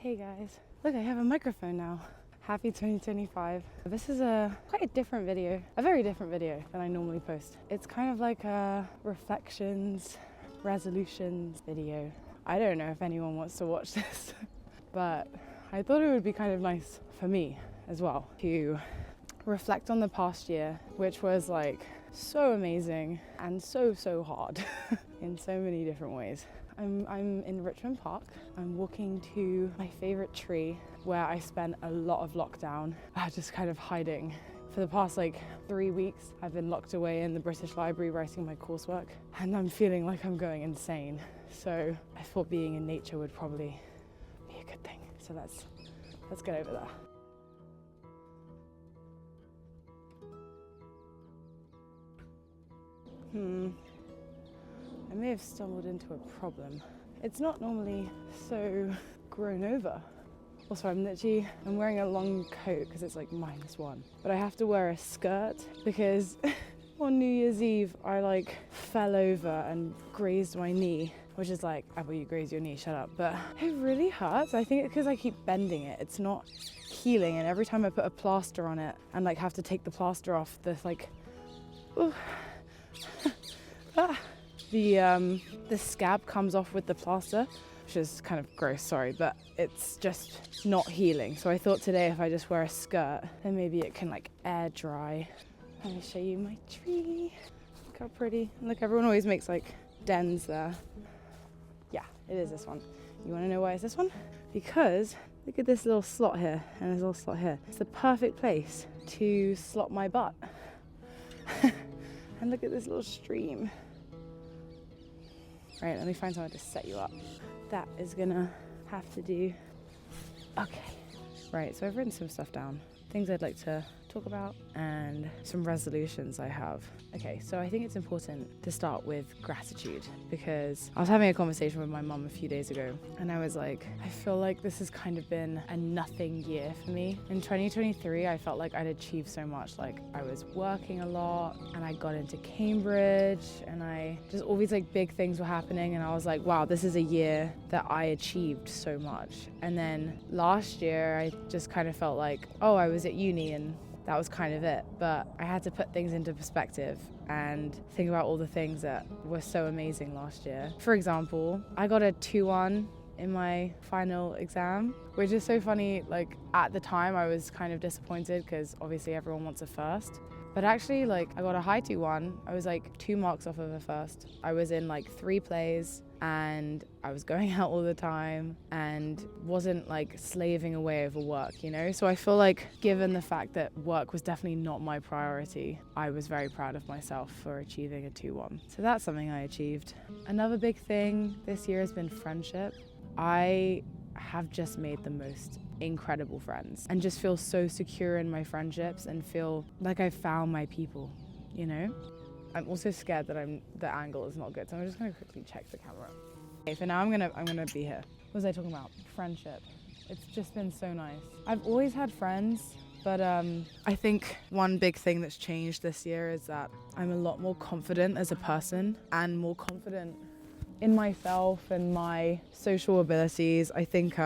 Hey guys, look, I have a microphone now. Happy 2025. This is quite a different video, a very different video than I normally post. It's kind of like a reflections, resolutions video. I don't know if anyone wants to watch this, but I thought it would be kind of nice for me as well to reflect on the past year, which was like so amazing and so hard in so many different ways. I'm in Richmond Park. I'm walking to my favorite tree where I spent a lot of lockdown just kind of hiding. For the past 3 weeks, I've been locked away in the British Library writing my coursework, and I'm feeling like I'm going insane. So I thought being in nature would probably be a good thing. So let's get over there. I may have stumbled into a problem. It's not normally so grown over. Also, I'm wearing a long coat because it's like -1. But I have to wear a skirt because on New Year's Eve, I fell over and grazed my knee, which is like, oh, well, you grazed your knee, shut up. But it really hurts. I think it's because I keep bending it. It's not healing. And every time I put a plaster on it and have to take the plaster off, the scab comes off with the plaster, which is kind of gross, sorry, but it's just not healing. So I thought today if I just wear a skirt, then maybe it can air dry. Let me show you my tree. Look how pretty. Look, everyone always makes dens there. Yeah, it is this one. You want to know why it's this one? Because look at this little slot here and this little slot here. It's the perfect place to slot my butt. And look at this little stream. Right, let me find someone to set you up. That is gonna have to do. Okay. Right, so I've written some stuff down. Things I'd like to talk about and some resolutions I have. Okay, so I think it's important to start with gratitude because I was having a conversation with my mum a few days ago and I was like, I feel like this has kind of been a nothing year for me. In 2023, I felt like I'd achieved so much. I was working a lot and I got into Cambridge and all these big things were happening and I was like, wow, this is a year that I achieved so much. And then last year, I just kind of felt like, oh, I was at uni and that was kind of it. But I had to put things into perspective and think about all the things that were so amazing last year. For example, I got a 2-1 in my final exam, which is so funny. At the time, I was kind of disappointed because obviously everyone wants a first. But actually, I got a high 2-1. I was 2 marks off of a first. I was in 3 plays and I was going out all the time and wasn't slaving away over work, you know? So I feel given the fact that work was definitely not my priority, I was very proud of myself for achieving a 2-1. So that's something I achieved. Another big thing this year has been friendship. I have just made the most incredible friends and just feel so secure in my friendships and feel like I've found my people, you know? I'm also scared that the angle is not good, so I'm just gonna quickly check the camera. Okay, for now I'm gonna be here. What was I talking about? Friendship. It's just been so nice. I've always had friends, but I think one big thing that's changed this year is that I'm a lot more confident as a person and more confident in myself and my social abilities. I think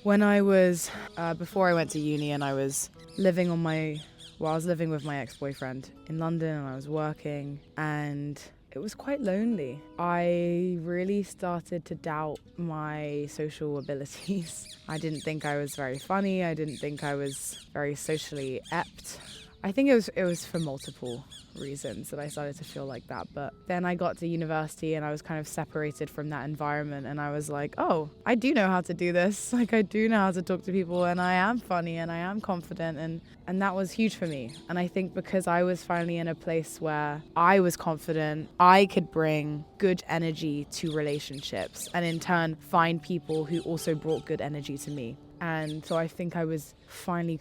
when I was, before I went to uni and I was living I was living with my ex-boyfriend in London and I was working and it was quite lonely. I really started to doubt my social abilities. I didn't think I was very funny. I didn't think I was very socially apt. I think it was for multiple reasons that I started to feel like that. But then I got to university and I was kind of separated from that environment and I was like, oh, I do know how to do this. I do know how to talk to people and I am funny and I am confident and that was huge for me. And I think because I was finally in a place where I was confident, I could bring good energy to relationships and in turn find people who also brought good energy to me. And so I think I was finally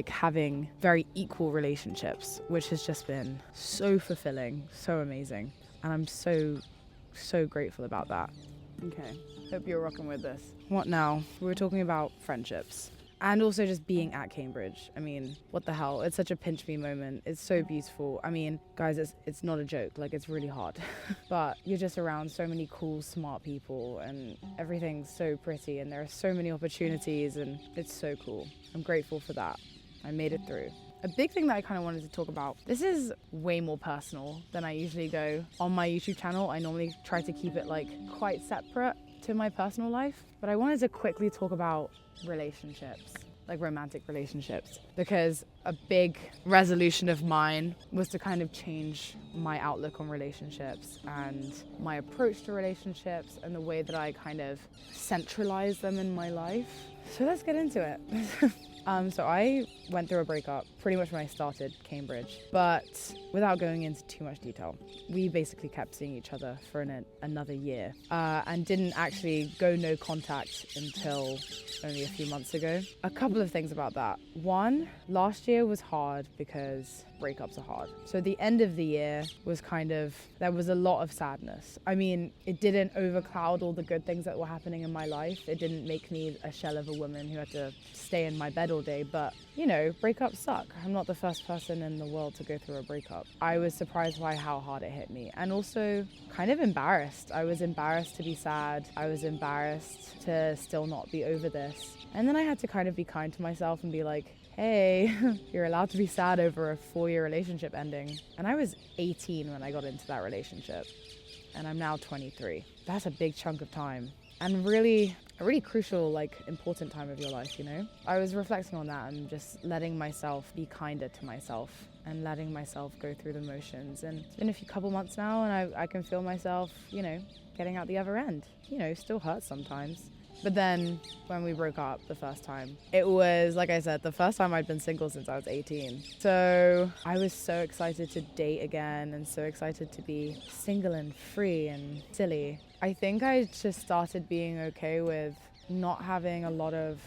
having very equal relationships, which has just been so fulfilling, so amazing. And I'm so grateful about that. Okay, hope you're rocking with this. What now? We were talking about friendships. And also just being at Cambridge. I mean, what the hell? It's such a pinch me moment. It's so beautiful. I mean, guys, it's not a joke. Like, it's really hard. But you're just around so many cool, smart people, and everything's so pretty, and there are so many opportunities, and it's so cool. I'm grateful for that. I made it through. A big thing that I kind of wanted to talk about, this is way more personal than I usually go on my YouTube channel. I normally try to keep it like quite separate to my personal life, but I wanted to quickly talk about relationships, like romantic relationships, because a big resolution of mine was to kind of change my outlook on relationships and my approach to relationships and the way that I kind of centralize them in my life. So let's get into it. So I went through a breakup pretty much when I started Cambridge, but without going into too much detail, we basically kept seeing each other for another year and didn't actually go no contact until only a few months ago. A couple of things about that. One, last year was hard because breakups are hard. So the end of the year was there was a lot of sadness. I mean, it didn't overcloud all the good things that were happening in my life. It didn't make me a shell of a woman who had to stay in my bed all day, but you know, breakups suck. I'm not the first person in the world to go through a breakup. I was surprised by how hard it hit me, and also kind of embarrassed. I was embarrassed to be sad. I was embarrassed to still not be over this. And then I had to kind of be kind to myself and be like, hey, you're allowed to be sad over a 4-year relationship ending. And I was 18 when I got into that relationship, and I'm now 23. That's a big chunk of time, and really a really crucial, important time of your life, you know? I was reflecting on that and just letting myself be kinder to myself and letting myself go through the motions. And it's been a couple months now, and I can feel myself, you know, getting out the other end. You know, still hurts sometimes. But then when we broke up the first time, it was, like I said, the first time I'd been single since I was 18. So I was so excited to date again and so excited to be single and free and silly. I think I just started being okay with not having a lot of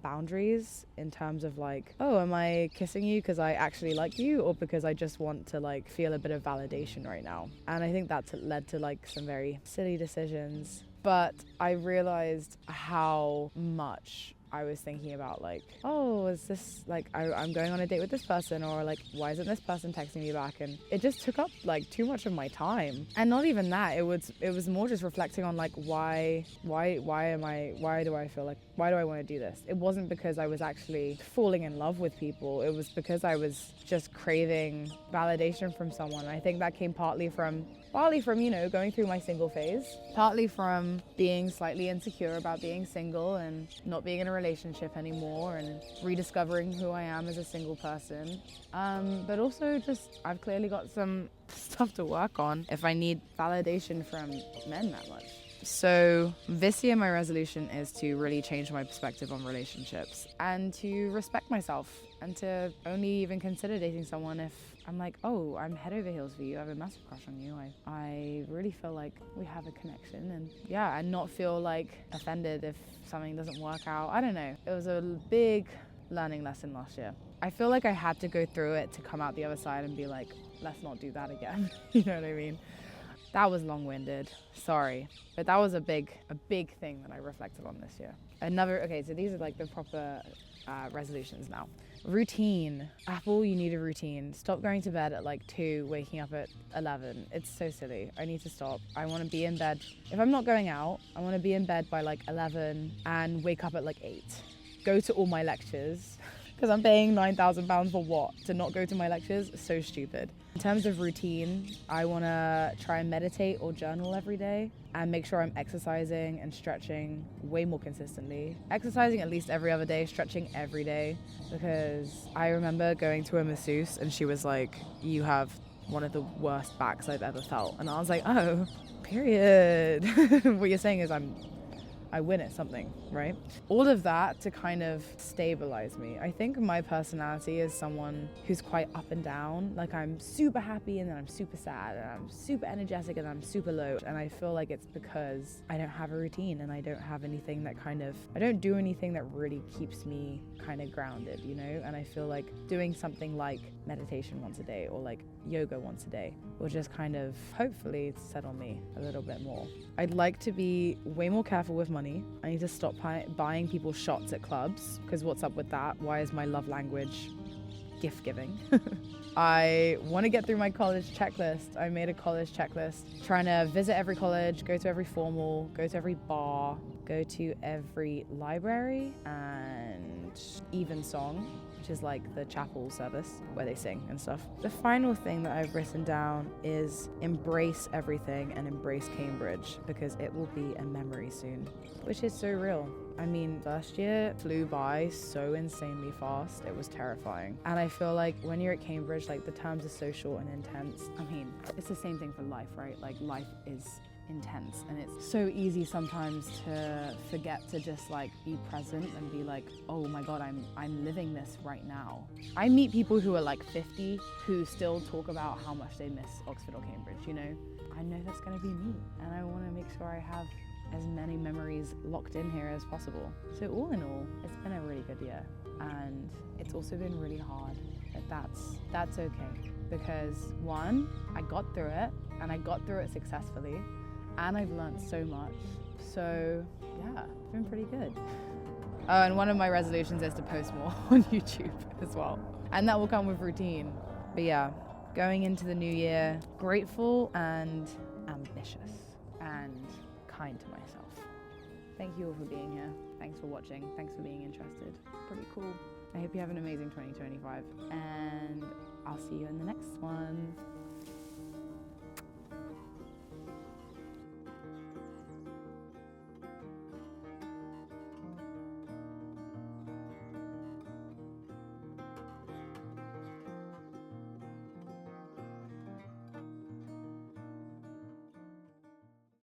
boundaries in terms of like, oh, am I kissing you because I actually like you or because I just want to feel a bit of validation right now? And I think that's led to some very silly decisions. But I realized how much I was thinking about oh, is this I'm going on a date with this person, or why isn't this person texting me back? And it just took up too much of my time. And not even that, it was more just reflecting on why do I feel why do I want to do this? It wasn't because I was actually falling in love with people. It was because I was just craving validation from someone. I think that came partly from you know, going through my single phase, partly from being slightly insecure about being single and not being in a relationship anymore and rediscovering who I am as a single person. But also just, I've clearly got some stuff to work on if I need validation from men that much. So this year my resolution is to really change my perspective on relationships and to respect myself and to only even consider dating someone if I'm oh, I'm head over heels for you. I have a massive crush on you. I really feel like we have a connection, and not feel offended if something doesn't work out. I don't know. It was a big learning lesson last year. I feel like I had to go through it to come out the other side and be let's not do that again. You know what I mean? That was long-winded, sorry. But that was a big thing that I reflected on this year. So these are the proper resolutions now. Routine. Apple, you need a routine. Stop going to bed at 2, waking up at 11. It's so silly. I need to stop. I want to be in bed. If I'm not going out, I want to be in bed by 11 and wake up at 8. Go to all my lectures. Because I'm paying £9,000 for what? To not go to my lectures? So stupid. In terms of routine, I want to try and meditate or journal every day and make sure I'm exercising and stretching way more consistently. Exercising at least every other day, stretching every day, because I remember going to a masseuse and she was like, you have one of the worst backs I've ever felt. And I was like, oh, period. What you're saying is I win at something, right? All of that to kind of stabilize me. I think my personality is someone who's quite up and down. I'm super happy and then I'm super sad and I'm super energetic and I'm super low. And I feel like it's because I don't have a routine and I don't have anything that I don't do anything that really keeps me kind of grounded, you know? And I feel like doing something like meditation once a day or yoga once a day will just kind of hopefully settle me a little bit more. I'd like to be way more careful with money money. I need to stop buying people shots at clubs, because what's up with that? Why is my love language gift giving? I want to get through my college checklist. I made a college checklist, trying to visit every college, go to every formal, go to every bar, go to every library, and Evensong, which is like the chapel service where they sing and stuff. The final thing that I've written down is embrace everything and embrace Cambridge, because it will be a memory soon, which is so real. I mean, first year flew by so insanely fast, it was terrifying. And I feel like when you're at Cambridge, like the terms are so short and intense. I mean, it's the same thing for life, right? Like life is intense, and it's so easy sometimes to forget to just like be present and be like, oh my god, I'm living this right now. I meet people who are like 50 who still talk about how much they miss Oxford or Cambridge, you know? I know that's gonna be me, and I want to make sure I have as many memories locked in here as possible. So all in all, it's been a really good year, and it's also been really hard, but that's okay, because one, I got through it, and I got through it successfully, and I've learned so much. So yeah, it's been pretty good. Oh, and one of my resolutions is to post more on YouTube as well, and that will come with routine. But yeah, going into the new year, grateful and ambitious and kind to myself. Thank you all for being here. Thanks for watching. Thanks for being interested. Pretty cool. I hope you have an amazing 2025, and I'll see you in the next one.